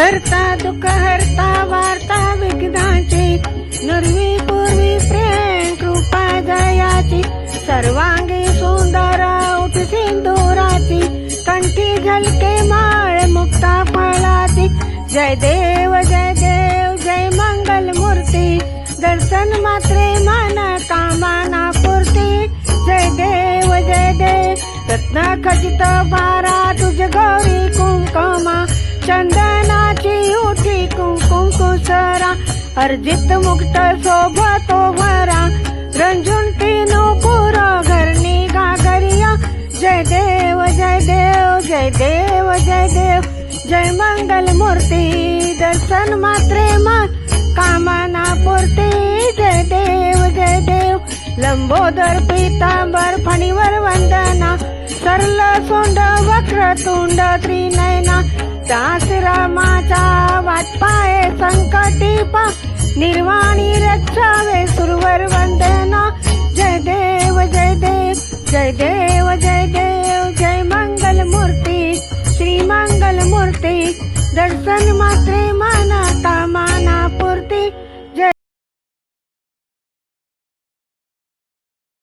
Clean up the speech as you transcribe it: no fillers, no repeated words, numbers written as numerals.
करता दुःख हरता वार्ता विघ्नाची, नुरवी पूर्वी प्रेम कृपा दयाची, सर्वांगी सुंदर उठ सिंदुराची, कंठी झलके माळ मुक्ता फळाची. जय देव जय मंगल मूर्ती, दर्शन मात्रे मन कामना पूर्ती. जय देव रत्न खचित भारा तुझ गौरी कुंकुमा, चंदनाची उठी कुंकुम कुसरा, अर्जित मुक्त शोभतो भरा, रंजून तीनो पुर घरनी घागरिया. जय देव जय मंगल मूर्ती, दर्शन मात्रे मन कामना पूर्ती. जय देव लंबोदर पीतांबर फणीवर वंदना, सरल सोंड वक्र तोंड त्रिनयना, दास रामाचा वाटपाये संकटी पा, निर्वाणी रक्षावे सुरवर वंदना. जय देव जय मंगल मूर्ती, श्री मंगल मूर्ती, दर्शन मात्र